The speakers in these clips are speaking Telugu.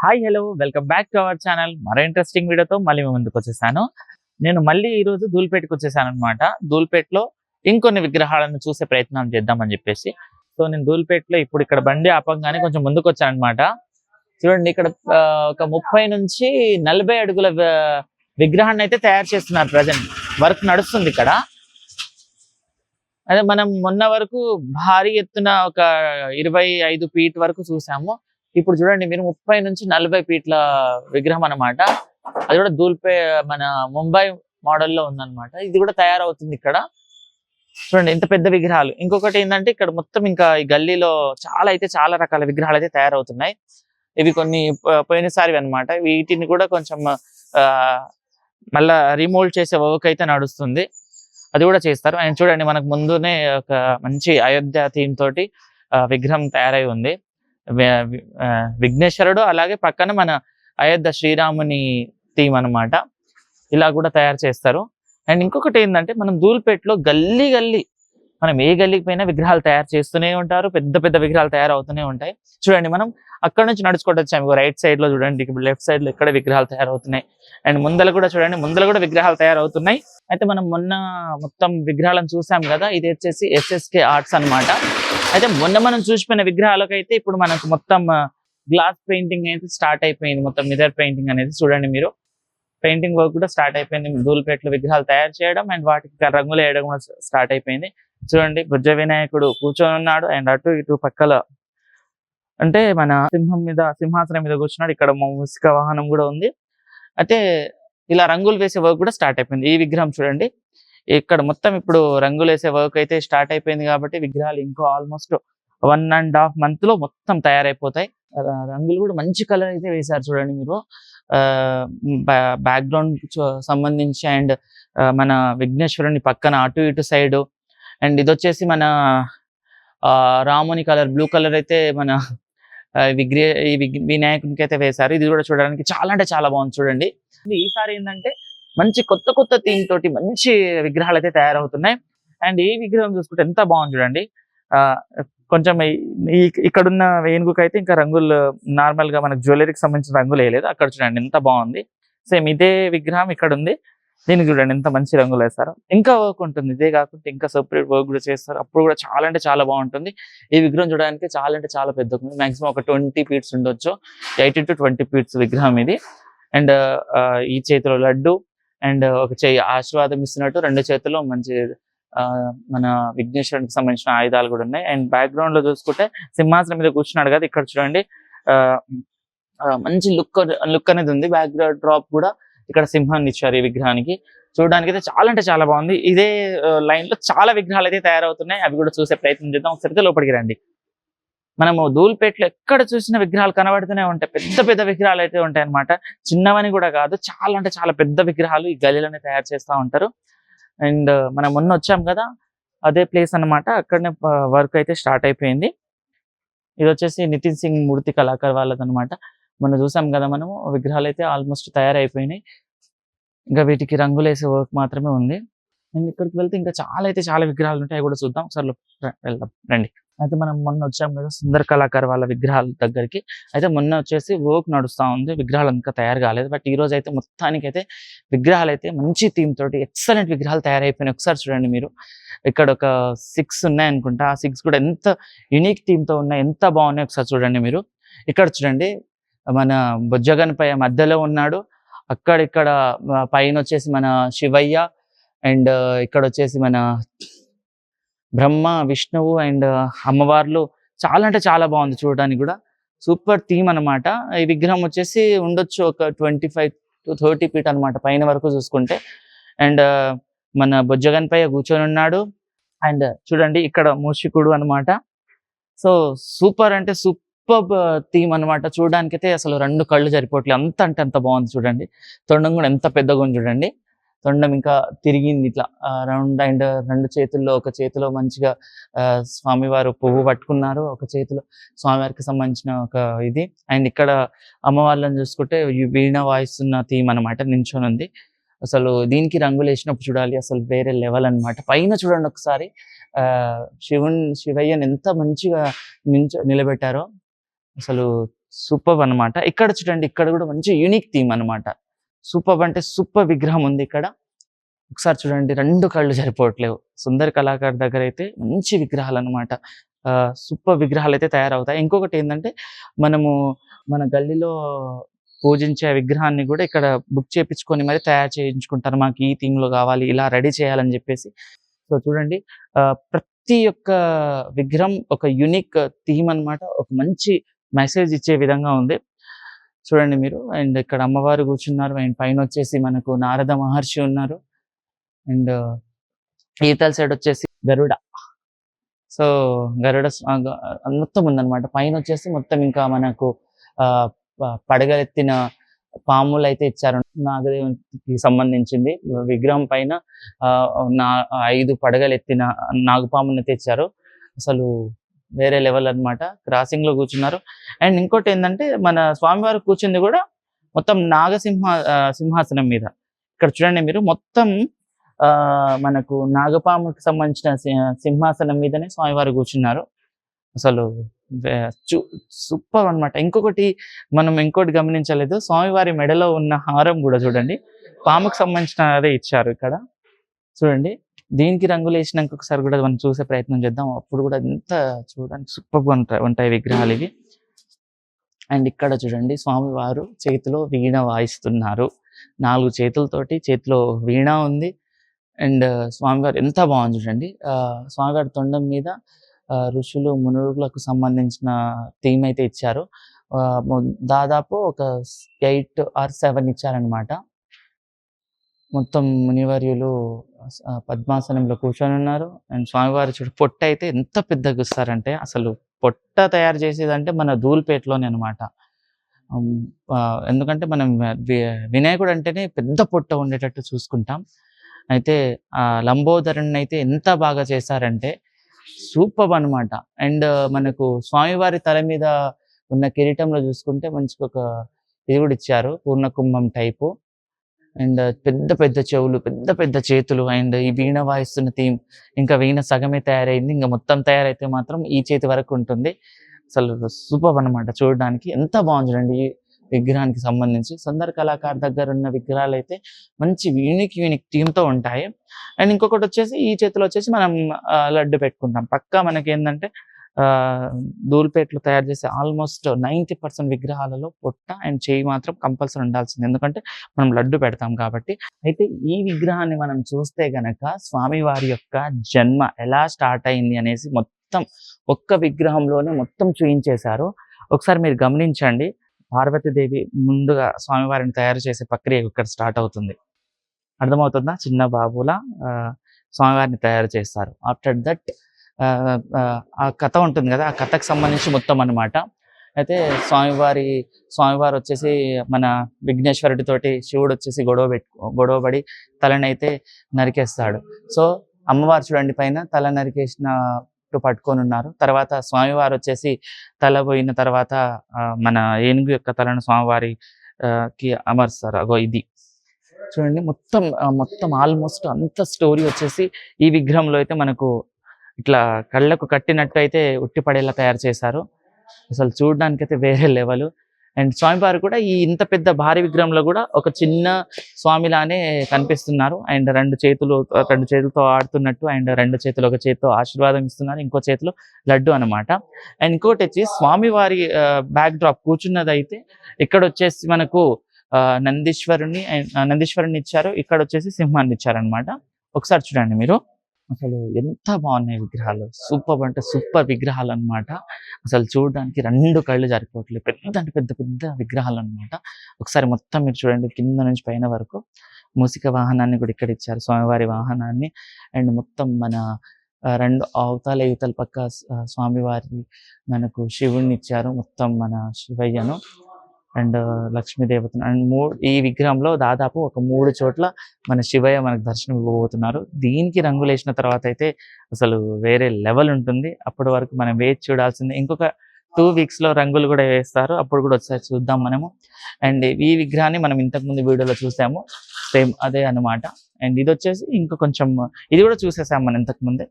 Hi hello welcome back to our channel. మరో ఇంట్రెస్టింగ్ వీడియోతో మళ్ళీ మీ ముందుకు వచ్చేసాను. నేను మళ్ళీ ఈరోజు ధూళిపేటకి వచ్చేసాను అనమాట. ధూళిపేటలో ఇంకొన్ని విగ్రహాలను చూసే ప్రయత్నం చేద్దామని చెప్పేసి. సో నేను ధూళిపేటలో ఇప్పుడు ఇక్కడ బండి ఆపంగానే కొంచెం ముందుకు వచ్చాను అనమాట. చూడండి ఇక్కడ ఒక 30 నుంచి 40 అడుగుల విగ్రహాన్ని అయితే తయారు చేస్తున్నారు. ప్రజెంట్ వర్క్ నడుస్తుంది ఇక్కడ. అదే మనం మొన్న వరకు భారీ ఎత్తున ఒక 25 ఫీట్ వరకు చూసాము. ఇప్పుడు చూడండి మీరు 30 నుంచి 40 ఫీట్ల విగ్రహం అన్నమాట. అది కూడా మన ముంబై మోడల్లో ఉందన్నమాట. ఇది కూడా తయారవుతుంది ఇక్కడ. చూడండి ఇంత పెద్ద విగ్రహాలు. ఇంకొకటి ఏంటంటే ఇక్కడ మొత్తం ఇంకా ఈ గల్లీలో చాలా రకాల విగ్రహాలు అయితే తయారవుతున్నాయి. ఇవి కొన్ని పోయినసారి అన్నమాట. వీటిని కూడా కొంచెం మళ్ళా రీమోల్డ్ చేసే వర్క్ అయితే నడుస్తుంది. అది కూడా చేస్తారు. అండ్ చూడండి మనకు ముందునే ఒక మంచి అయోధ్య థీమ్ తోటి విగ్రహం తయారై ఉంది. విఘ్నేశ్వరుడు, అలాగే పక్కన మన అయోధ్య శ్రీరాముని థీమ్ అనమాట. ఇలా కూడా తయారు చేస్తారు. అండ్ ఇంకొకటి ఏంటంటే మనం ధూళిపేటలో గల్లీ మనం ఏ గల్లీకి పైన విగ్రహాలు తయారు చేస్తూనే ఉంటారు. పెద్ద పెద్ద విగ్రహాలు తయారవుతూనే ఉంటాయి. చూడండి మనం అక్కడ నుంచి నడుచుకుంటూ వచ్చాము. రైట్ సైడ్ లో చూడండి, లెఫ్ట్ సైడ్ లో ఇక్కడ విగ్రహాలు తయారవుతున్నాయి. అండ్ ముందల కూడా చూడండి, ముందల కూడా విగ్రహాలు తయారవుతున్నాయి. అయితే మనం మొన్న మొత్తం విగ్రహాలను చూసాం కదా. ఇది వచ్చేసి SSK ఆర్ట్స్ అన్నమాట. అయితే మొన్న మనం చూసిపోయిన విగ్రహాలకైతే ఇప్పుడు మనకు మొత్తం గ్లాస్ పెయింటింగ్ అయితే స్టార్ట్ అయిపోయింది. మొత్తం మిర్రర్ పెయింటింగ్ అనేది చూడండి మీరు. పెయింటింగ్ వర్క్ కూడా స్టార్ట్ అయిపోయింది. ధూళిపేటలో విగ్రహాలు తయారు చేయడం అండ్ వాటికి రంగులు వేయడం కూడా స్టార్ట్ అయిపోయింది. చూడండి బుజ్జ వినాయకుడు కూర్చొని ఉన్నాడు. అండ్ అటు ఇటు పక్కల అంటే మన సింహాసనం మీద కూర్చున్నాడు. ఇక్కడ మూషిక వాహనం కూడా ఉంది. అయితే ఇలా రంగులు వేసే వర్క్ కూడా స్టార్ట్ అయిపోయింది. ఈ విగ్రహం చూడండి, ఇక్కడ మొత్తం ఇప్పుడు రంగులు వేసే వర్క్ అయితే స్టార్ట్ అయిపోయింది. కాబట్టి విగ్రహాలు ఇంకో ఆల్మోస్ట్ 1.5 month లో మొత్తం తయారైపోతాయి. రంగులు కూడా మంచి కలర్ అయితే వేశారు చూడండి మీరు. బ్యాక్గ్రౌండ్ సంబంధించి అండ్ మన విఘ్నేశ్వరుని పక్కన అటు ఇటు సైడ్. అండ్ ఇది వచ్చేసి మన రాముని కలర్, బ్లూ కలర్ అయితే మన వినాయకునికి అయితే వేశారు. ఇది కూడా చూడడానికి చాలా అంటే చాలా బాగుంది చూడండి. ఈసారి ఏంటంటే మంచి కొత్త థీమ్ తోటి మంచి విగ్రహాలు అయితే తయారవుతున్నాయి. అండ్ ఈ విగ్రహం చూసుకుంటే ఎంత బాగుంది చూడండి. కొంచెం ఇక్కడున్న ఏనుగుకి అయితే ఇంకా రంగులు నార్మల్ గా మనకు జ్యువెలరీకి సంబంధించిన రంగులు వేయలేదు. అక్కడ చూడండి ఎంత బాగుంది. సేమ్ ఇదే విగ్రహం ఇక్కడ ఉంది. దీనికి చూడండి ఎంత మంచి రంగులు వేస్తారు. ఇంకా వర్క్ ఉంటుంది. ఇదే కాకుండా ఇంకా సెపరేట్ వర్క్ కూడా చేస్తారు. అప్పుడు కూడా చాలా అంటే చాలా బాగుంటుంది. ఈ విగ్రహం చూడడానికి చాలా అంటే చాలా పెద్ద ఉంది. మాక్సిమం ఒక 20 ఫీట్స్ ఉండొచ్చు. 18 to 20 ఫీట్స్ విగ్రహం ఇది. అండ్ ఈ చేతిలో లడ్డు అండ్ ఒక చెయ్యి ఆశీర్వాదం ఇస్తున్నట్టు, 2 చేతుల్లో మంచి మన విఘ్నేశ్వరునికి సంబంధించిన ఆయుధాలు కూడా ఉన్నాయి. అండ్ బ్యాక్గ్రౌండ్ లో చూసుకుంటే సింహాసనం మీద కూర్చున్నాడు కదా. ఇక్కడ చూడండి మంచి లుక్ అనేది ఉంది. బ్యాక్గ్రౌండ్ డ్రాప్ కూడా ఇక్కడ సింహాన్ని ఇచ్చారు ఈ విగ్రహానికి. చూడడానికి అయితే చాలా అంటే చాలా బాగుంది. ఇదే లైన్ లో చాలా విగ్రహాలు అయితే తయారవుతున్నాయి. అవి కూడా చూసే ప్రయత్నం చేద్దాం. ఒకసారి లోపలికి రండి. మనము ధూళిపేటలో ఎక్కడ చూసిన విగ్రహాలు కనబడుతూనే ఉంటాయి. పెద్ద పెద్ద విగ్రహాలు అయితే ఉంటాయి అనమాట. చిన్నవని కూడా కాదు, చాలా అంటే చాలా పెద్ద విగ్రహాలు ఈ గలీలోనే తయారు చేస్తూ ఉంటారు. అండ్ మనం మొన్న వచ్చాం కదా, అదే ప్లేస్ అన్నమాట. అక్కడనే వర్క్ అయితే స్టార్ట్ అయిపోయింది. ఇది వచ్చేసి నితిన్ సింగ్ మూర్తి కళాకారు వాళ్ళదనమాట. మొన్న చూసాం కదా మనము. విగ్రహాలు అయితే ఆల్మోస్ట్ తయారైపోయినాయి. ఇంకా వీటికి రంగులు వేసే వర్క్ మాత్రమే ఉంది. అండ్ ఇక్కడికి వెళ్తే ఇంకా చాలా విగ్రహాలు ఉంటాయి. అవి కూడా చూద్దాం. ఒకసారి వెళ్దాం రండి. అయితే మనం మొన్న వచ్చాం కదా సుందర్ కళాకారు వాళ్ళ విగ్రహాల దగ్గరికి. అయితే మొన్న వచ్చేసి వర్క్ నడుస్తూ ఉంది. విగ్రహాలు ఇంకా తయారు కాలేదు. బట్ ఈ రోజు అయితే మొత్తానికి అయితే విగ్రహాలు అయితే మంచి థీమ్ తోటి ఎక్సలెంట్ విగ్రహాలు తయారైపోయినాయి. ఒకసారి చూడండి మీరు. ఇక్కడ ఒక 6 ఉన్నాయి అనుకుంటా. ఆ 6 కూడా ఎంత యూనిక్ థీమ్ తో ఉన్నాయి, ఎంత బాగున్నాయి ఒకసారి చూడండి మీరు. ఇక్కడ చూడండి మన బొజ్జగన్పై మధ్యలో ఉన్నాడు. ఇక్కడ పైన వచ్చేసి మన శివయ్య. అండ్ ఇక్కడ వచ్చేసి మన బ్రహ్మ, విష్ణువు అండ్ అమ్మవార్లు. చాలా అంటే చాలా బాగుంది చూడడానికి కూడా. సూపర్ థీమ్ అనమాట. ఈ విగ్రహం వచ్చేసి ఉండొచ్చు ఒక 25 to 30 ఫీట్ అనమాట పైన వరకు చూసుకుంటే. అండ్ మన బొజ్జగన్పై కూర్చొని ఉన్నాడు. అండ్ చూడండి ఇక్కడ మూషికుడు అనమాట. సో సూపర్ అంటే సూపర్ థీమ్ అనమాట. చూడడానికి అయితే అసలు 2 కళ్ళు సరిపోవట్లేదు. అంత అంటే అంత బాగుంది చూడండి. తొండం కూడా ఎంత పెద్దగా ఉంది చూడండి. తొండం ఇంకా తిరిగింది ఇట్లా రౌండ్. అండ్ 2 చేతుల్లో, ఒక చేతిలో మంచిగా స్వామివారు పువ్వు పట్టుకున్నారు, ఒక చేతిలో స్వామివారికి సంబంధించిన ఒక ఇది. అండ్ ఇక్కడ అమ్మవార్లను చూసుకుంటే వీణ వాయిస్తున్న థీమ్ అనమాట నించొని ఉంది. అసలు దీనికి రంగులు వేసినప్పుడు చూడాలి, అసలు వేరే లెవెల్ అనమాట. పైన చూడండి ఒకసారి శివయ్యని ఎంత మంచిగా నిలబెట్టారో. అసలు సూపర్బ్ అన్నమాట. ఇక్కడ చూడండి, ఇక్కడ కూడా మంచి యూనిక్ థీమ్ అన్నమాట. సూపర్బ్ అంటే సూపర్ విగ్రహం ఉంది ఇక్కడ. ఒకసారి చూడండి, 2 కళ్ళు సరిపోవట్లేవు. సుందర్ కళాకారు దగ్గర అయితే మంచి విగ్రహాలన్నమాట. సూపర్ విగ్రహాలైతే తయారవుతాయి. ఇంకొకటేందంటే, మనము మన గల్లీలో పూజించే విగ్రహాన్ని గూడా ఇక్కడ బుక్ చేపిచ్చుకొని మరి తయారు చేయించుకుంటారు. మాకు ఈ థీమ్‌లో గావాలి, ఇలా రెడీ చేయాలని జెప్పేసి. సో చూడండి, ప్రతి ఒక్క విగ్రహం ఒక యూనిక్ థీమ్ అన్నమాట. ఒక మంచి మెసేజ్ ఇచ్చే విధంగా ఉంది. చూడండి మీరు. అండ్ ఇక్కడ అమ్మవారు కూర్చున్నారు. అండ్ పైనొచ్చేసి మనకు నారద మహర్షి ఉన్నారు. అండ్ ఇవతల సైడ్ వచ్చేసి గరుడ. సో గరుడ మొత్తం ఉందన్నమాట. పైనొచ్చేసి మొత్తం ఇంకా మనకు పడగలెత్తిన పాములైతే ఇచ్చారు. నాగదేవునికి సంబంధించింది. విగ్రహం పైన 5 పడగలెత్తిన నాగపాములనైతే ఇచ్చారు. అసలు వేరే లెవెల్ అన్నమాట. క్రాసింగ్‌లో కూర్చున్నారు. అండ్ ఇంకోటేందంటే, మన స్వామివారు కూర్చుంది గూడా మొత్తం సింహాసనం మీద. ఇక్కడ చూడండి మీరు, మొత్తం మనకు నాగపాముకి సంబంధించిన సింహాసనం మీదనే స్వామివారు కూర్చున్నారు. అసలు సూపర్ అన్నమాట. మనం ఇంకోటి గమనించలేదు. స్వామివారి మెడలో ఉన్న హారం గూడా చూడండి, పాముకు సంబంధించినదే ఇచ్చారు ఇక్కడ. చూడండి, దీనికి రంగులేసినాక ఒకసారి కూడా మనం చూసే ప్రయత్నం చేద్దాం. అప్పుడు కూడా ఎంత చూడడానికి సూపర్‌గా ఉంటాయి విగ్రహాలు ఇవి. అండ్ ఇక్కడ చూడండి, స్వామివారు చేతిలో వీణ వాయిస్తున్నారు. 4 చేతులతోటి చేతిలో వీణ ఉంది. అండ్ స్వామివారు ఎంత బాగుంది చూడండి. స్వామివారి తొండం మీద ఋషులు మునులకు సంబంధించిన థీమ్ అయితే ఇచ్చారు. దాదాపు ఒక 8 ఆర్ 7 ఇచ్చారనమాట. మొత్తం మునివర్యులు పద్మాసనంలో కూర్చొని ఉన్నారు. అండ్ స్వామివారి పొట్ట అయితే ఎంత పెద్దగా ఇస్తారంటే, అసలు పొట్ట తయారు చేసేదంటే మన ధూల్పేటలోనే అనమాట. ఎందుకంటే మనం వినాయకుడు అంటేనే పెద్ద పొట్ట ఉండేటట్టు చూసుకుంటాం. అయితే లంబోదరుని అయితే ఎంత బాగా చేశారంటే సూపర్బ్ అనమాట. అండ్ మనకు స్వామివారి తల మీద ఉన్న కిరీటంలో చూసుకుంటే మంచిగా ఒక ఇది కూడా ఇచ్చారు, పూర్ణ కుంభం టైపు. అండ్ పెద్ద పెద్ద చెవులు, పెద్ద పెద్ద చేతులు. అండ్ ఈ వీణ వాయిస్తున్న థీమ్, ఇంకా వీణ సగమే తయారైంది, ఇంకా మొత్తం తయారైతే మాత్రం ఈ చేతి వరకు ఉంటుంది. అసలు సూపర్బ్ అనమాట. చూడడానికి ఎంత బాగుంది చూడండి ఈ విగ్రహానికి సంబంధించి. సుందర్ కళాకారు దగ్గర ఉన్న విగ్రహాలు అయితే మంచి యూనిక్ థీమ్‌తో ఉంటాయి. అండ్ ఇంకొకటి వచ్చేసి, ఈ చేతిలో వచ్చేసి మనం లడ్డు పెట్టుకుంటాం. పక్కా మనకి ఏంటంటే, ధూల్పేటలో తయారు చేసే ఆల్మోస్ట్ 90% విగ్రహాలలో పొట్ట అండ్ చేయి మాత్రం కంపల్సరీ ఉండాల్సింది. ఎందుకంటే మనం లడ్డు పెడతాం కాబట్టి. అయితే ఈ విగ్రహాన్ని మనం చూస్తే గనక స్వామివారి యొక్క జన్మ ఎలా స్టార్ట్ అయింది అనేసి మొత్తం ఒక్క విగ్రహంలోనే మొత్తం చూయించేశారు. ఒకసారి మీరు గమనించండి. పార్వతీదేవి ముందుగా స్వామివారిని తయారు చేసే ప్రక్రియ ఇక్కడ స్టార్ట్ అవుతుంది. అర్థమవుతుందా? చిన్న బాబులా స్వామివారిని తయారు చేస్తారు. ఆఫ్టర్ దట్ ఆ కథ ఉంటుంది కదా, ఆ కథకు సంబంధించి మొత్తం అనమాట. అయితే స్వామివారు వచ్చేసి మన విఘ్నేశ్వరుడితోటి శివుడు వచ్చేసి గొడవపడి తలనైతే నరికేస్తాడు. సో అమ్మవారు చూడండి పైన తల నరికేసిన పట్టుకొని ఉన్నారు. తర్వాత స్వామివారు వచ్చేసి తల పోయిన తర్వాత మన ఏనుగు యొక్క తలను స్వామివారికి అమరుస్తారు. అగో ఇది చూడండి. మొత్తం ఆల్మోస్ట్ అంత స్టోరీ వచ్చేసి ఈ విగ్రహంలో అయితే మనకు ఇట్లా కళ్ళకు కట్టినట్టు అయితే ఉట్టిపడేలా తయారు చేశారు. అసలు చూడడానికైతే వేరే లెవెల్. అండ్ స్వామివారు కూడా ఈ ఇంత పెద్ద భారీ విగ్రహంలో కూడా ఒక చిన్న స్వామిలానే కనిపిస్తున్నారు. అండ్ 2 చేతులతో ఆడుతున్నట్టు, అండ్ 2 చేతులు, ఒక చేతితో ఆశీర్వాదం ఇస్తున్నారు, ఇంకో చేతిలో లడ్డు అనమాట. అండ్ ఇంకోటి వచ్చి స్వామివారి బ్యాక్ డ్రాప్ కూర్చున్నది అయితే ఇక్కడ వచ్చేసి మనకు నందీశ్వరుని ఇచ్చారు. ఇక్కడ వచ్చేసి సింహాన్ని ఇచ్చారనమాట. ఒకసారి చూడండి మీరు. అసలు ఎంత బాగున్నాయి విగ్రహాలు. సూపర్ అంటే సూపర్ విగ్రహాలు అనమాట. అసలు చూడడానికి 2 కళ్ళు సరిపోవట్లేదు. పెద్ద విగ్రహాలు అనమాట. ఒకసారి మొత్తం మీరు చూడండి, కింద నుంచి పైన వరకు. మూసిక వాహనాన్ని కూడా ఇక్కడ ఇచ్చారు, స్వామివారి వాహనాన్ని. అండ్ మొత్తం మన 2 అవతల పక్క స్వామివారి మనకు శివుణ్ణి ఇచ్చారు, మొత్తం మన శివయ్యను అండ్ లక్ష్మీదేవతను. అండ్ ఈ విగ్రహంలో దాదాపు ఒక 3 చోట్ల మన శివయ్య మనకు దర్శనం ఇవ్వబోతున్నారు. దీనికి రంగులు వేసిన తర్వాత అయితే అసలు వేరే లెవెల్ ఉంటుంది. అప్పటి వరకు మనం వేచి చూడాల్సిందే. ఇంకొక 2 వీక్స్లో రంగులు కూడా వేస్తారు, అప్పుడు కూడా ఒకసారి చూద్దాం మనము. అండ్ ఈ విగ్రహాన్ని మనం ఇంతకుముందు వీడియోలో చూసాము, సేమ్ అదే అనమాట. అండ్ ఇది వచ్చేసి ఇంకా కొంచెం, ఇది కూడా చూసేసాము మనం ఇంతకుముందే.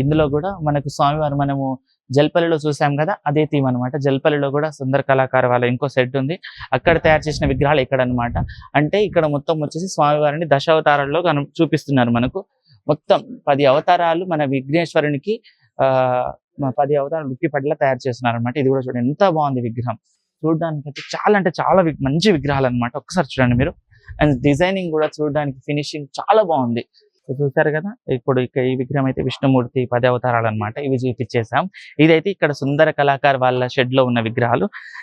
ఇందులో కూడా మనకు స్వామివారు మనము జల్పల్లిలో చూసాం కదా, అదే థీమ్ అనమాట. జల్పల్లిలో కూడా సుందర కళాకారు వాళ్ళ ఇంకో సెట్ ఉంది. అక్కడ తయారు చేసిన విగ్రహాలు ఇక్కడ అనమాట. అంటే ఇక్కడ మొత్తం వచ్చేసి స్వామివారిని దశావతారాల్లో చూపిస్తున్నారు మనకు. మొత్తం 10 అవతారాలు మన విఘ్నేశ్వరునికి 10 అవతారాలు ఉట్టిపడేలా తయారు చేస్తున్నారు అనమాట. ఇది కూడా చూడండి ఎంత బాగుంది విగ్రహం. చూడడానికి అయితే చాలా అంటే చాలా మంచి విగ్రహాలు అనమాట. ఒక్కసారి చూడండి మీరు. అండ్ డిజైనింగ్ కూడా చూడడానికి ఫినిషింగ్ చాలా బాగుంది. చూసారు కదా, ఇప్పుడు ఈ విగ్రహం అయితే విష్ణుమూర్తి 10 అవతారాలు అనమాట. ఇవి చూపించేసాం. ఇదైతే ఇక్కడ సుందర కళాకారు వాళ్ళ షెడ్ లో ఉన్న విగ్రహాలు.